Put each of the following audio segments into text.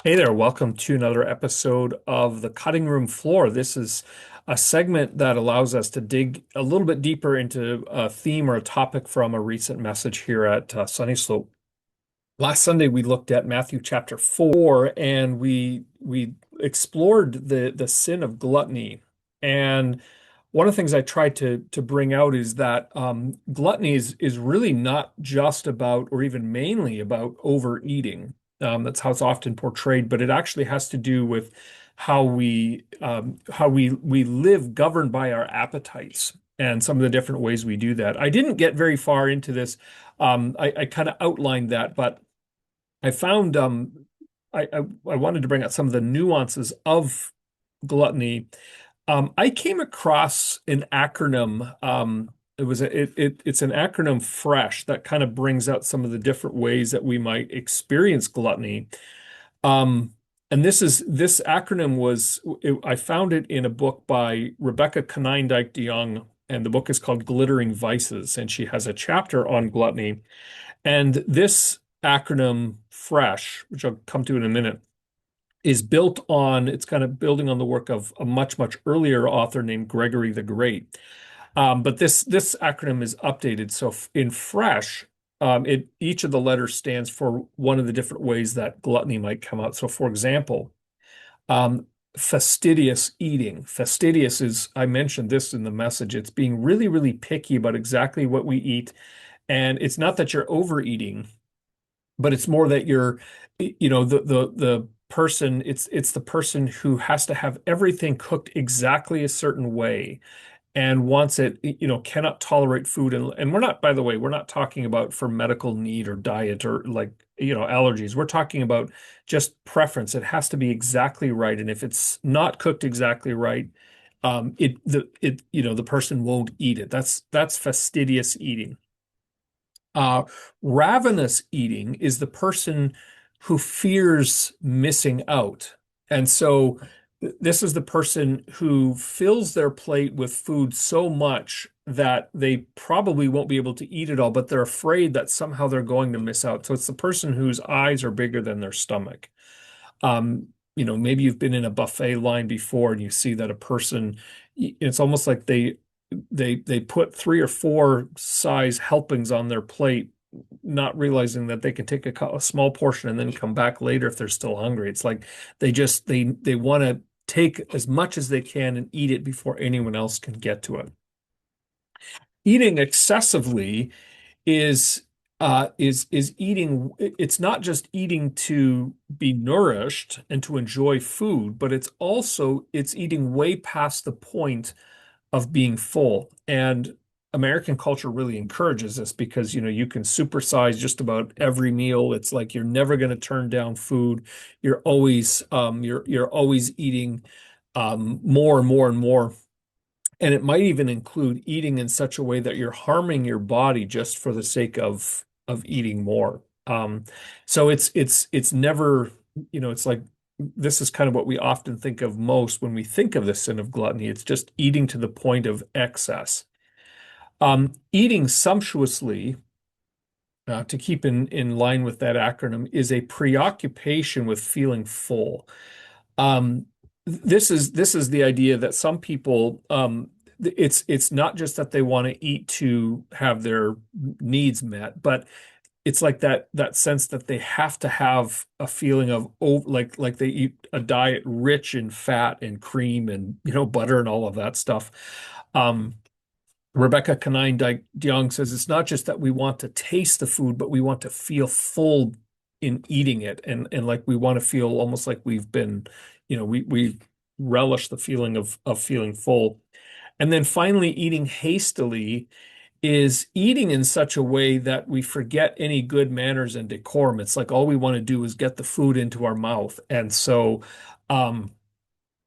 Hey there, welcome to another episode of the Cutting Room Floor. This is a segment that allows us to dig a little bit deeper into a theme or a topic from a recent message here at Sunny Slope. Last Sunday we looked at Matthew chapter 4 and we explored the sin of gluttony. And one of the things I tried to bring out is that gluttony is really not just about or even mainly about overeating. That's how it's often portrayed, but it actually has to do with how we live governed by our appetites and some of the different ways we do that. I didn't get very far into this. I kind of outlined that, but I found I wanted to bring out some of the nuances of gluttony. I came across an acronym. It's an acronym FRESH that kind of brings out some of the different ways that we might experience gluttony. Um, and this acronym I found it in a book by Rebecca Canine-Dyke DeYoung, and the book is called Glittering Vices, and she has a chapter on gluttony. And this acronym FRESH, which I'll come to in a minute, it's kind of building on the work of a much, much earlier author named Gregory the Great. But this acronym is updated. So in FRESH, each of the letters stands for one of the different ways that gluttony might come out. So for example, fastidious eating. Fastidious is, I mentioned this in the message, it's being really, really picky about exactly what we eat. And it's not that you're overeating, but it's more that the person, it's the person who has to have everything cooked exactly a certain way and wants it, cannot tolerate food. And we're not, by the way, we're not talking about for medical need or diet or like, allergies. We're talking about just preference. It has to be exactly right. And if it's not cooked exactly right, the person won't eat it. That's fastidious eating. Uh, Ravenous eating is the person who fears missing out. And so this is the person who fills their plate with food so much that they probably won't be able to eat it all, but they're afraid that somehow they're going to miss out. So it's the person whose eyes are bigger than their stomach. Maybe you've been in a buffet line before and you see that a person, it's almost like they put three or four size helpings on their plate, not realizing that they can take a small portion and then come back later if they're still hungry. It's like they want to take as much as they can and eat it before anyone else can get to it. Eating excessively is eating. It's not just eating to be nourished and to enjoy food, but it's eating way past the point of being full. And American culture really encourages this because you can supersize just about every meal. It's like you're never going to turn down food. You're always eating more and more and more. And it might even include eating in such a way that you're harming your body just for the sake of eating more. So it's never, it's like this is kind of what we often think of most when we think of the sin of gluttony. It's just eating to the point of excess. Eating sumptuously, to keep in line with that acronym, is a preoccupation with feeling full. Um, this is the idea that some people, it's not just that they want to eat to have their needs met, but it's like that sense that they have to have a feeling of, oh, like they eat a diet rich in fat and cream and butter and all of that stuff. Um, Rebecca Canine Young says it's not just that we want to taste the food, but we want to feel full in eating it, and like we want to feel almost like we've been, we relish the feeling of feeling full. And then finally, eating hastily is eating in such a way that we forget any good manners and decorum. It's like all we want to do is get the food into our mouth. And so, um,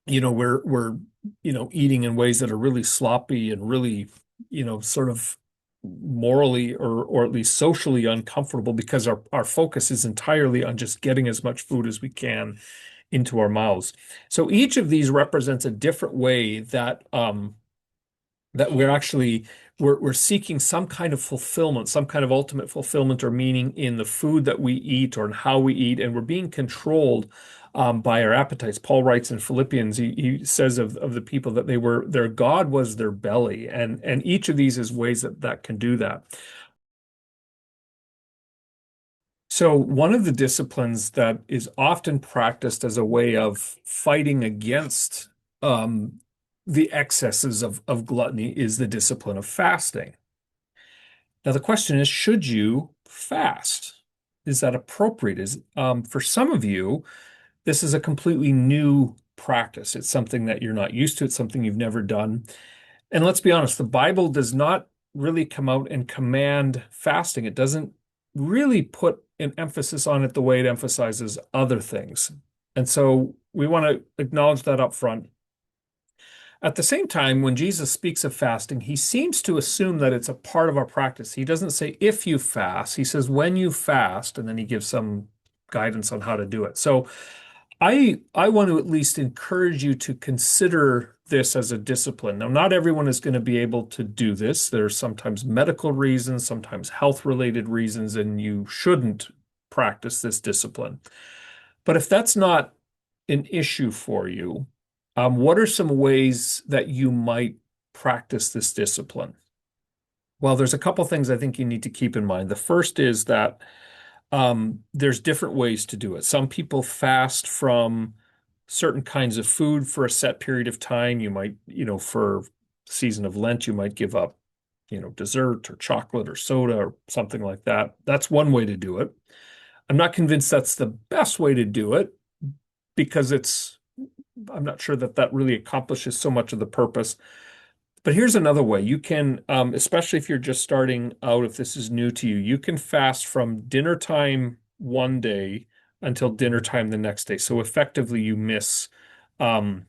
we're eating in ways that are really sloppy and really, sort of morally or at least socially uncomfortable because our focus is entirely on just getting as much food as we can into our mouths. So each of these represents a different way that we're actually we're seeking some kind of fulfillment, some kind of ultimate fulfillment or meaning in the food that we eat or in how we eat, and we're being controlled by our appetites. Paul writes in Philippians, he says of the people that their God was their belly, and each of these is ways that can do that. So one of the disciplines that is often practiced as a way of fighting against um, the excesses of gluttony is the discipline of fasting. Now, the question is, should you fast? Is that appropriate? For some of you, this is a completely new practice. It's something that you're not used to. It's something you've never done. And let's be honest, the Bible does not really come out and command fasting. It doesn't really put an emphasis on it the way it emphasizes other things. And so we want to acknowledge that up front. At the same time, when Jesus speaks of fasting, he seems to assume that it's a part of our practice. He doesn't say if you fast, he says when you fast, and then he gives some guidance on how to do it. So I want to at least encourage you to consider this as a discipline. Now, not everyone is going to be able to do this. There's sometimes medical reasons, sometimes health related reasons, and you shouldn't practice this discipline. But if that's not an issue for you, what are some ways that you might practice this discipline? Well, there's a couple things I think you need to keep in mind. The first is that there's different ways to do it. Some people fast from certain kinds of food for a set period of time. You might, for season of Lent, you might give up, dessert or chocolate or soda or something like that. That's one way to do it. I'm not convinced that's the best way to do it because I'm not sure that that really accomplishes so much of the purpose. But here's another way. You can, especially if you're just starting out, if this is new to you, you can fast from dinner time one day until dinner time the next day. So effectively, um,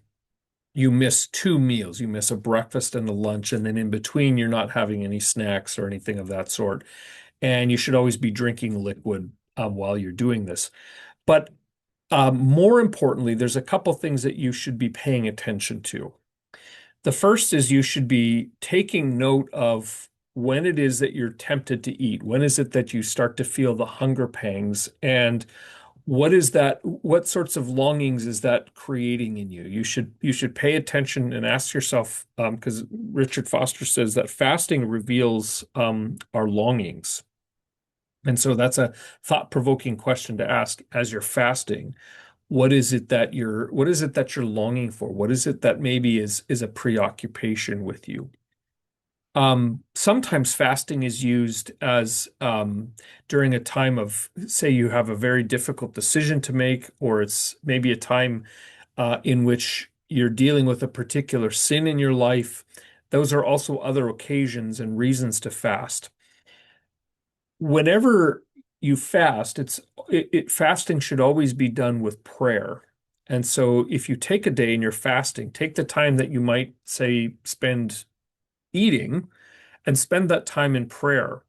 you miss two meals. You miss a breakfast and a lunch, and then in between, you're not having any snacks or anything of that sort. And you should always be drinking liquid while you're doing this. But more importantly, there's a couple things that you should be paying attention to. The first is you should be taking note of when it is that you're tempted to eat. When is it that you start to feel the hunger pangs? And what sorts of longings is that creating in you? You should pay attention and ask yourself, because Richard Foster says that fasting reveals our longings. And so that's a thought-provoking question to ask as you're fasting. What is it that you're longing for? What is it that maybe is a preoccupation with you? Sometimes fasting is used as during a time of, say, you have a very difficult decision to make, or it's maybe a time in which you're dealing with a particular sin in your life. Those are also other occasions and reasons to fast. Whenever you fast, fasting should always be done with prayer. And so if you take a day and you're fasting, take the time that you might say spend eating and spend that time in prayer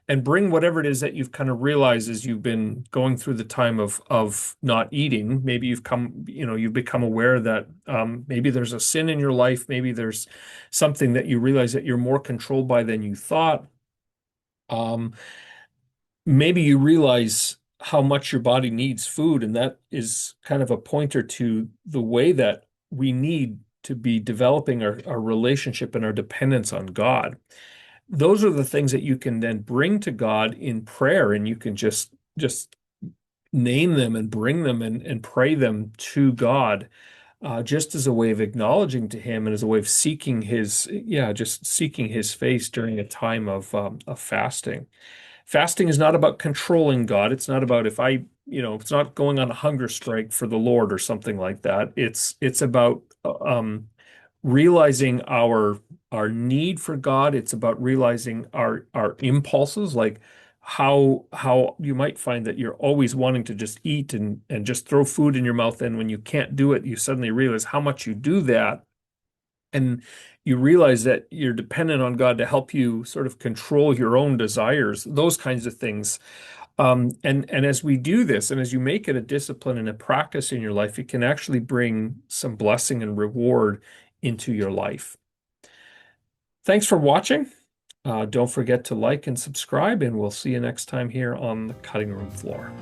and bring whatever it is that you've kind of realized as you've been going through the time of not eating. Maybe you've become aware that maybe there's a sin in your life, maybe there's something that you realize that you're more controlled by than you thought. Um, Maybe you realize how much your body needs food, and that is kind of a pointer to the way that we need to be developing our relationship and our dependence on God. Those are the things that you can then bring to God in prayer, and you can just name them and bring them and pray them to God, just as a way of acknowledging to Him and as a way of just seeking His face during a time of fasting. Fasting is not about controlling God. It's not about it's not going on a hunger strike for the Lord or something like that. It's about realizing our need for God. It's about realizing our impulses, like how you might find that you're always wanting to just eat and just throw food in your mouth, and when you can't do it, you suddenly realize how much you do that, and you realize that you're dependent on God to help you sort of control your own desires, those kinds of things. And as we do this, and as you make it a discipline and a practice in your life, it can actually bring some blessing and reward into your life. Thanks for watching. Don't forget to like and subscribe, and we'll see you next time here on the cutting room floor.